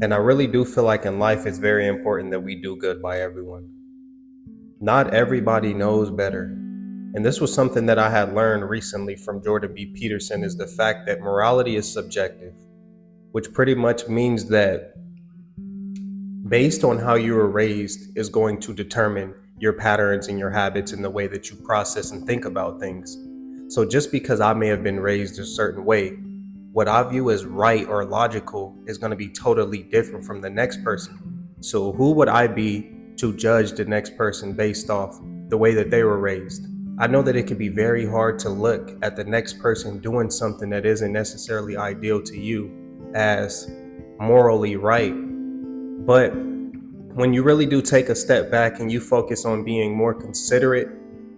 And I really do feel like in life it's very important that we do good by everyone. Not everybody knows better. And this was something that I had learned recently from Jordan B. Peterson is the fact that morality is subjective, which pretty much means that based on how you were raised is going to determine your patterns and your habits and the way that you process and think about things. So just because I may have been raised a certain way, what I view as right or logical is going to be totally different from the next person. So who would I be to judge the next person based off the way that they were raised? I know that it can be very hard to look at the next person doing something that isn't necessarily ideal to you as morally right, but when you really do take a step back and you focus on being more considerate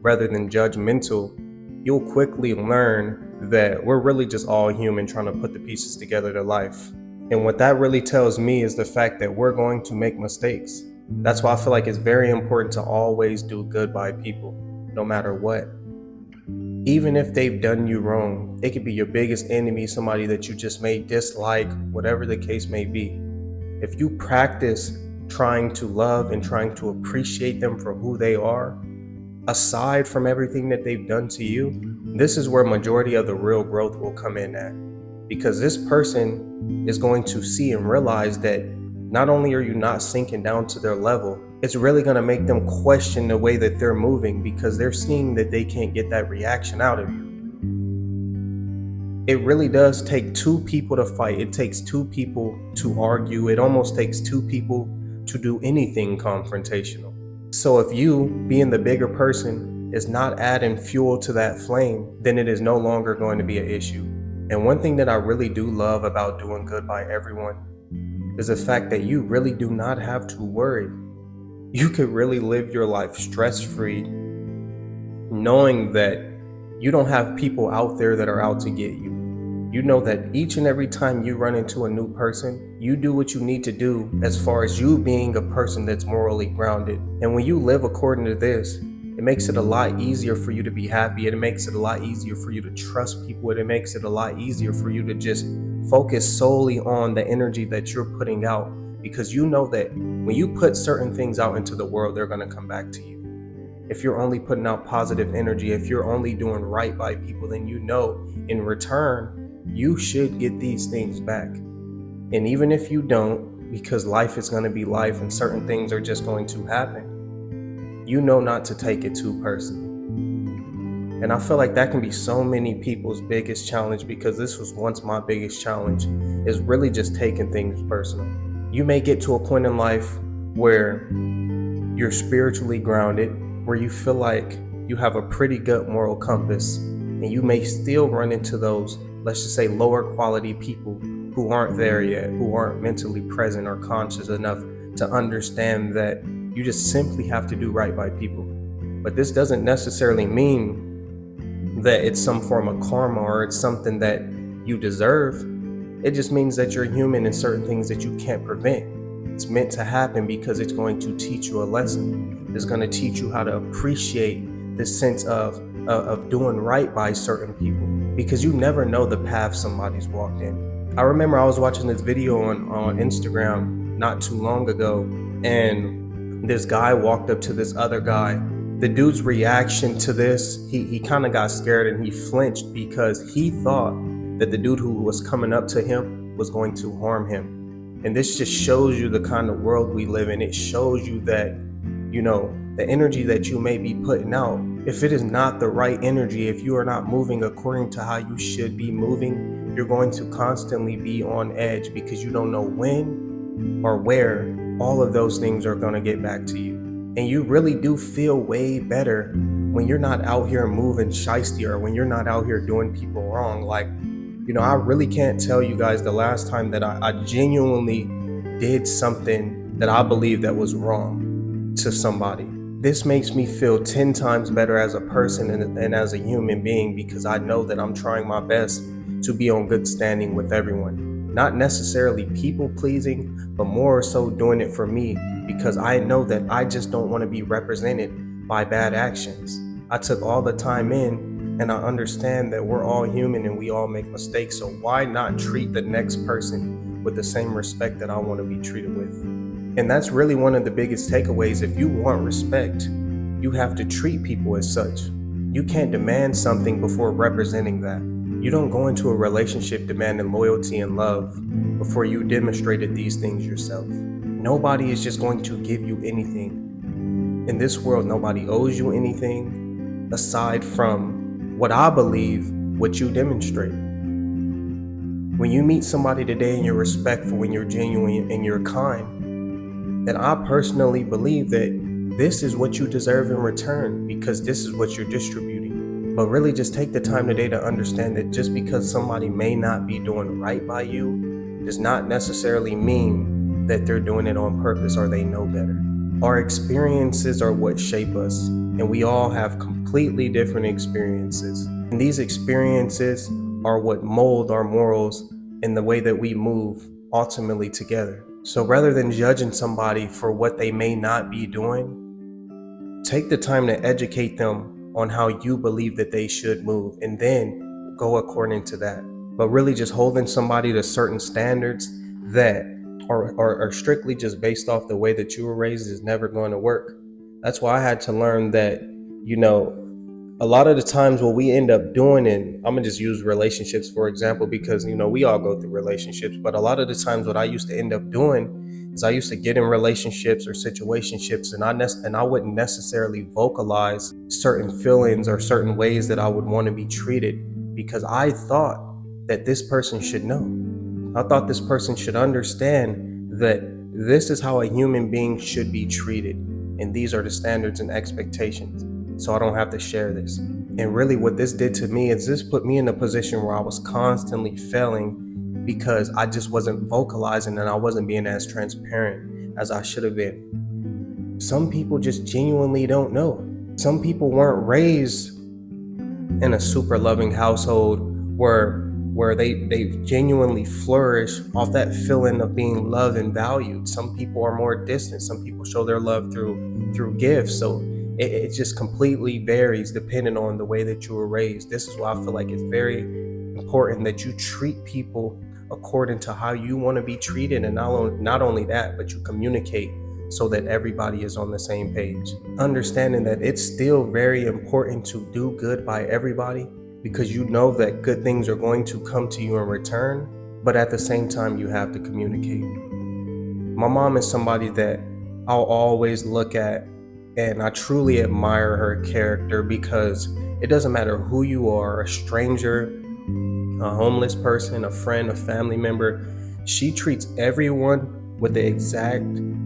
rather than judgmental, you'll quickly learn that we're really just all human trying to put the pieces together to life. And what that really tells me is the fact that we're going to make mistakes. That's why I feel like it's very important to always do good by people, no matter what. Even if they've done you wrong, it could be your biggest enemy, somebody that you just may dislike, whatever the case may be. If you practice trying to love and trying to appreciate them for who they are, aside from everything that they've done to you, this is where majority of the real growth will come in at. Because this person is going to see and realize that not only are you not sinking down to their level, it's really going to make them question the way that they're moving because they're seeing that they can't get that reaction out of you. It really does take two people to fight. It takes two people to argue. It almost takes two people to do anything confrontational. So if you, being the bigger person, is not adding fuel to that flame, then it is no longer going to be an issue. And one thing that I really do love about doing good by everyone is the fact that you really do not have to worry. You could really live your life stress-free, knowing that you don't have people out there that are out to get you. You know that each and every time you run into a new person, you do what you need to do as far as you being a person that's morally grounded. And when you live according to this, it makes it a lot easier for you to be happy. It makes it a lot easier for you to trust people. It makes it a lot easier for you to just focus solely on the energy that you're putting out, because you know that when you put certain things out into the world, they're going to come back to you. If you're only putting out positive energy, if you're only doing right by people, then you know in return, you should get these things back. And even if you don't, because life is going to be life and certain things are just going to happen, you know not to take it too personally. And I feel like that can be so many people's biggest challenge, because this was once my biggest challenge, is really just taking things personal. You may get to a point in life where you're spiritually grounded, where you feel like you have a pretty good moral compass, and you may still run into those, let's just say, lower quality people who aren't there yet, who aren't mentally present or conscious enough to understand that you just simply have to do right by people. But this doesn't necessarily mean that it's some form of karma or it's something that you deserve. It just means that you're human and certain things that you can't prevent. It's meant to happen because it's going to teach you a lesson. It's going to teach you how to appreciate this sense of doing right by certain people, because you never know the path somebody's walked in. I remember I was watching this video on Instagram not too long ago, and this guy walked up to this other guy. The dude's reaction to this, he kind of got scared and he flinched because he thought that the dude who was coming up to him was going to harm him. And this just shows you the kind of world we live in. It shows you that, the energy that you may be putting out, if it is not the right energy, if you are not moving according to how you should be moving, you're going to constantly be on edge because you don't know when or where all of those things are going to get back to you. And you really do feel way better when you're not out here moving shiesty, or when you're not out here doing people wrong. Like, I really can't tell you guys the last time that I genuinely did something that I believe that was wrong to somebody. This makes me feel 10 times better as a person and as a human being, because I know that I'm trying my best to be on good standing with everyone. Not necessarily people pleasing, but more so doing it for me, because I know that I just don't want to be represented by bad actions. I took all the time in, and I understand that we're all human and we all make mistakes. So why not treat the next person with the same respect that I want to be treated with. And that's really one of the biggest takeaways. If you want respect, you have to treat people as such. You can't demand something before representing that. You don't go into a relationship demanding loyalty and love before you demonstrated these things yourself. Nobody is just going to give you anything. In this world, nobody owes you anything aside from what I believe, what you demonstrate. When you meet somebody today and you're respectful and you're genuine and you're kind, then I personally believe that this is what you deserve in return, because this is what you're distributing. But really just take the time today to understand that just because somebody may not be doing right by you does not necessarily mean that they're doing it on purpose or they know better. Our experiences are what shape us, and we all have completely different experiences. And these experiences are what mold our morals and the way that we move ultimately together. So rather than judging somebody for what they may not be doing, take the time to educate them on how you believe that they should move, and then go according to that. But really just holding somebody to certain standards that are strictly just based off the way that you were raised is never going to work. That's why I had to learn that, a lot of the times what we end up doing, and I'm gonna just use relationships for example, because we all go through relationships, but a lot of the times what I used to end up doing is I used to get in relationships or situationships, and I wouldn't necessarily vocalize certain feelings or certain ways that I would want to be treated, because I thought that this person should know. I thought this person should understand that this is how a human being should be treated, and these are the standards and expectations, so I don't have to share this. And really what this did to me is this put me in a position where I was constantly failing because I just wasn't vocalizing and I wasn't being as transparent as I should have been. Some people just genuinely don't know. Some people weren't raised in a super loving household where they genuinely flourish off that feeling of being loved and valued. Some people are more distant. Some people show their love through gifts. So it just completely varies depending on the way that you were raised. This is why I feel like it's very important that you treat people according to how you want to be treated, and not only that, but you communicate so that everybody is on the same page. Understanding that it's still very important to do good by everybody, because you know that good things are going to come to you in return, but at the same time you have to communicate. My mom is somebody that I'll always look at, and I truly admire her character, because it doesn't matter who you are, a stranger, a homeless person, a friend, a family member, she treats everyone with the exact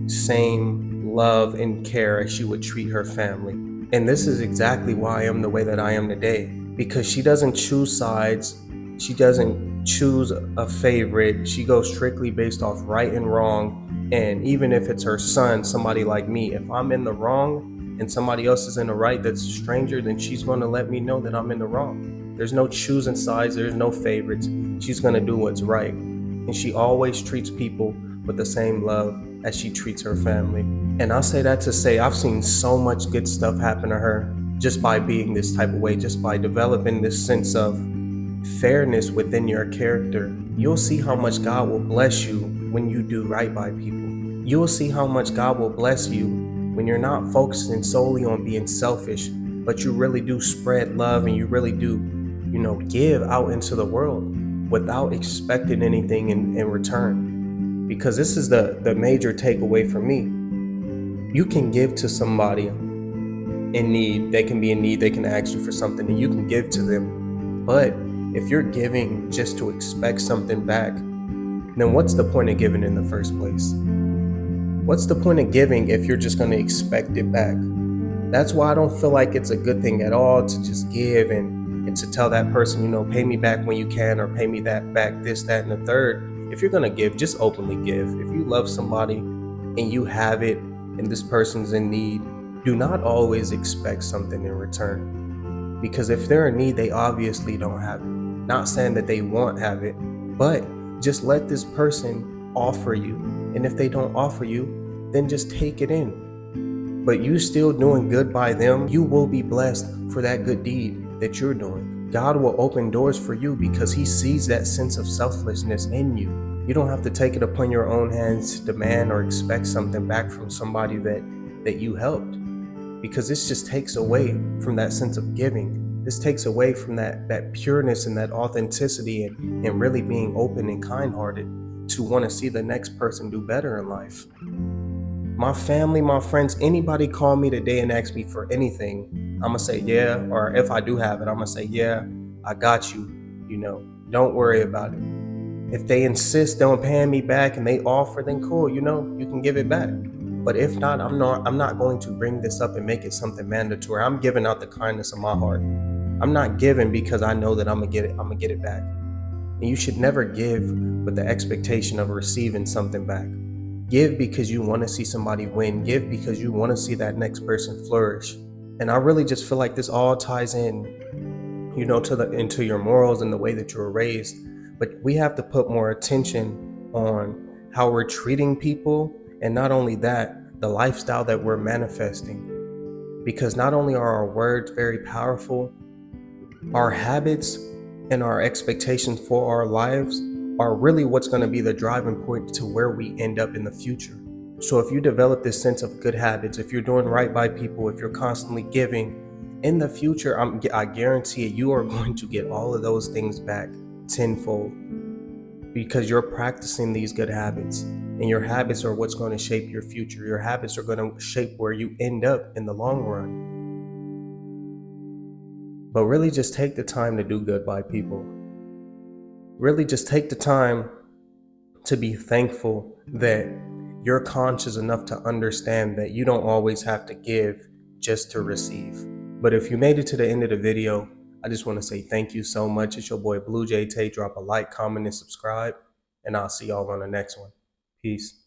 same love and care as she would treat her family. And this is exactly why I am the way that I am today, because she doesn't choose sides. She doesn't choose a favorite. She goes strictly based off right and wrong. And even if it's her son, somebody like me, if I'm in the wrong and somebody else is in the right that's a stranger, then she's going to let me know that I'm in the wrong. There's no choosing sides. There's no favorites. She's going to do what's right. And she always treats people with the same love as she treats her family. And I say that to say I've seen so much good stuff happen to her just by being this type of way, just by developing this sense of fairness within your character. You'll see how much God will bless you when you do right by people. You'll see how much God will bless you when you're not focusing solely on being selfish, but you really do spread love and you really do, give out into the world without expecting anything in return. Because this is the major takeaway for me. You can give to somebody in need. They can be in need. They can ask you for something and you can give to them. But if you're giving just to expect something back, then what's the point of giving in the first place? What's the point of giving if you're just going to expect it back? That's why I don't feel like it's a good thing at all to just give and to tell that person, pay me back when you can, or pay me that back, this, that, and the third. If you're going to give, just openly give. If you love somebody and you have it and this person's in need, do not always expect something in return. Because if they're in need, they obviously don't have it. Not saying that they won't have it, but just let this person offer you. And if they don't offer you, then just take it in. But you still doing good by them, you will be blessed for that good deed that you're doing. God will open doors for you because he sees that sense of selflessness in you. You don't have to take it upon your own hands to demand or expect something back from somebody that you helped, because this just takes away from that sense of giving. This takes away from that pureness and that authenticity, and really being open and kind-hearted to want to see the next person do better in life. My family, my friends, anybody call me today and ask me for anything, I'm gonna say yeah. Or if I do have it, I'm gonna say yeah, I got you. Don't worry about it. If they insist on paying me back and they offer, then cool, you can give it back. But if not, I'm not going to bring this up and make it something mandatory. I'm giving out the kindness of my heart. I'm not giving because I know that I'm gonna get it back. And you should never give with the expectation of receiving something back. Give because you want to see somebody win. Give because you want to see that next person flourish. And I really just feel like this all ties into your morals and the way that you were raised. But we have to put more attention on how we're treating people, and not only that, the lifestyle that we're manifesting. Because not only are our words very powerful, our habits and our expectations for our lives are really what's going to be the driving point to where we end up in the future. So if you develop this sense of good habits, if you're doing right by people, if you're constantly giving, in the future, I guarantee it, you are going to get all of those things back tenfold, because you're practicing these good habits. And your habits are what's going to shape your future. Your habits are going to shape where you end up in the long run. But really just take the time to do good by people. Really just take the time to be thankful that you're conscious enough to understand that you don't always have to give just to receive. But if you made it to the end of the video, I just want to say thank you so much. It's your boy Blue Jay Tay. Drop a like, comment, and subscribe, and I'll see y'all on the next one. Peace.